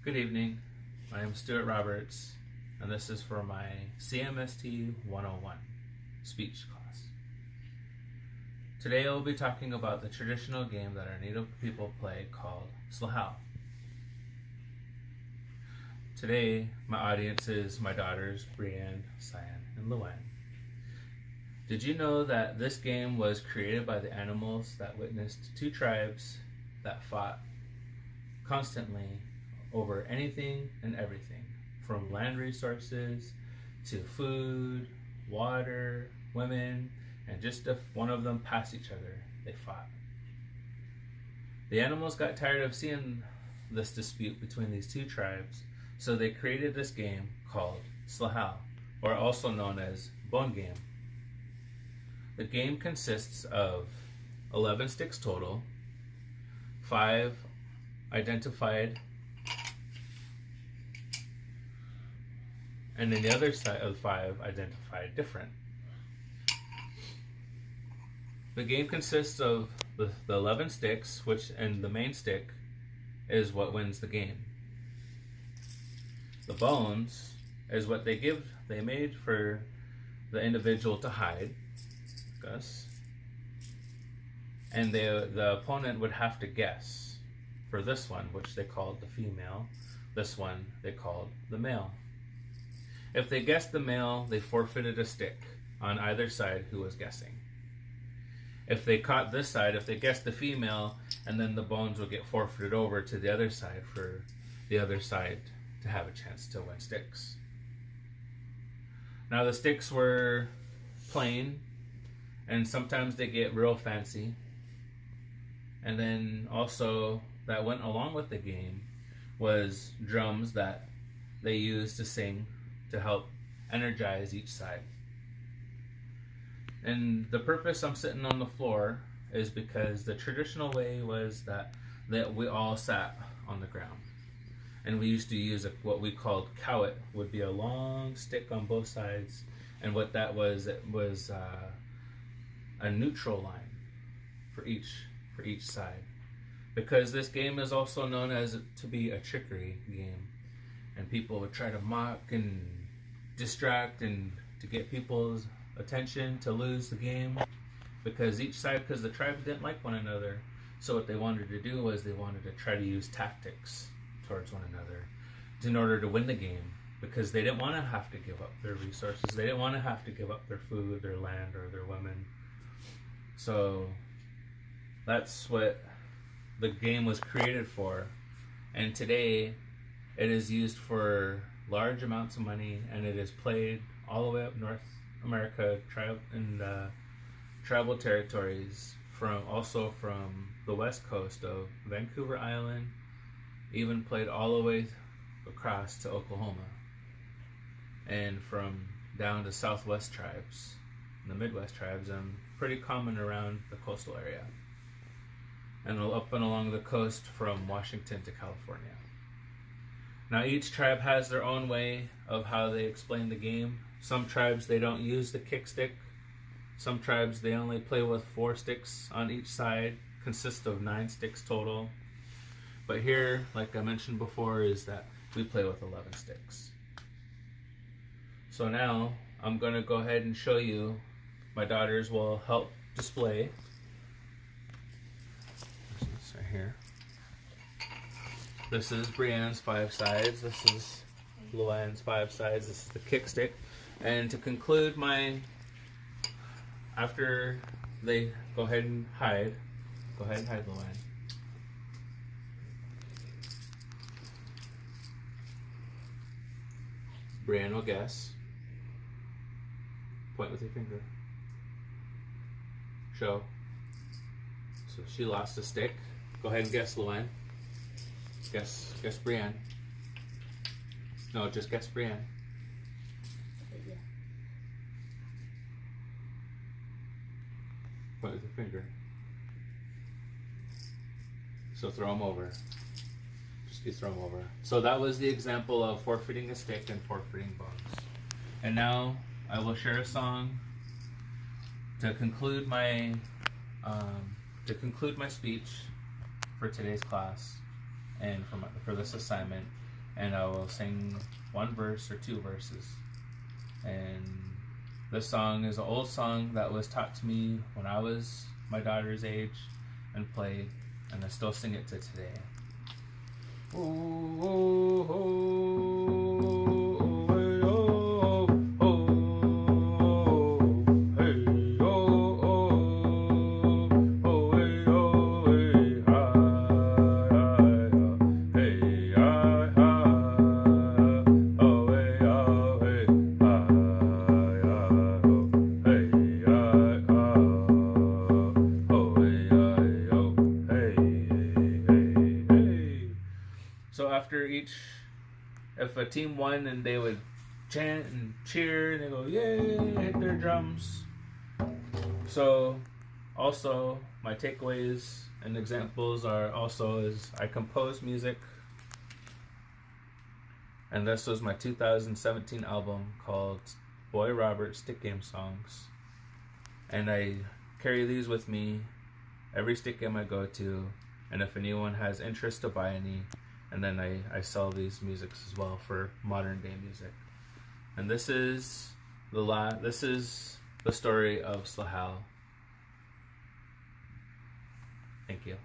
Good evening, my name is Stuart Roberts, and this is for my CMST 101 speech class. Today I will be talking about the traditional game that our Native people play called SLA-Hal. Today, my audience is my daughters, Brianne, Cyan, and Luann. Did you know that this game was created by the animals that witnessed two tribes that fought constantly over anything and everything, from land resources to food, water, women, and just if one of them passed each other, they fought. The animals got tired of seeing this dispute between these two tribes, so they created this game called SLA-Hal, or also known as Bone Game. The game consists of 11 sticks total, 5 identified, and then the other side of 5 identified different. The game consists of the 11 sticks, and the main stick is what wins the game. The bones is what they made for the individual to hide, Gus, and the opponent would have to guess for this one, which they called the female. This one they called the male. If they guessed the male, they forfeited a stick on either side who was guessing. If they caught this side, if they guessed the female, and then the bones would get forfeited over to the other side for the other side to have a chance to win sticks. Now the sticks were plain, and sometimes they get real fancy. And then also that went along with the game was drums that they used to sing to help energize each side. And the purpose I'm sitting on the floor is because the traditional way was that we all sat on the ground. And we used to use what we called cowet, would be a long stick on both sides. And what that was, it was a neutral line for each side. Because this game is also known as to be a trickery game. And people would try to mock and distract and to get people's attention to lose the game, because the tribes didn't like one another. So what they wanted to do was they wanted to try to use tactics towards one another in order to win the game, because they didn't want to have to give up their resources. They didn't want to have to give up their food, their land, or their women. So that's what the game was created for. And today it is used for large amounts of money, and it is played all the way up North America in tribal territories, also from the west coast of Vancouver Island, even played all the way across to Oklahoma, and from down to Southwest tribes, the Midwest tribes, and pretty common around the coastal area, and up and along the coast from Washington to California. Now each tribe has their own way of how they explain the game. Some tribes, they don't use the kick stick. Some tribes, they only play with 4 sticks on each side, consist of 9 sticks total. But here, like I mentioned before, is that we play with 11 sticks. So now I'm going to go ahead and show you. My daughters will help display. This right here. This is Brianne's 5 sides. This is Luann's 5 sides. This is the kick stick. And to conclude after they go ahead and hide, Luann. Brianne will guess. Point with your finger. Show. So she lost a stick. Go ahead and guess, Luann. Guess Brianne. No, just guess Brianne. Yeah. Point with your finger. So throw them over. Just throw them over. So that was the example of forfeiting a stick and forfeiting bones. And now I will share a song to conclude my speech for today's class and for this assignment. and I will sing one verse or two verses. And this song is an old song that was taught to me when I was my daughter's age and played, and I still sing it to today. Oh, oh, so after each, if a team won, and they would chant and cheer and they go yay, hit their drums. So also my takeaways and examples are also is I compose music, and this was my 2017 album called Boy Robert Stick Game Songs, and I carry these with me every stick game I go to, and if anyone has interest to buy any, and then I sell these musics as well for modern day music. And this is the story of SLA-Hal. Thank you.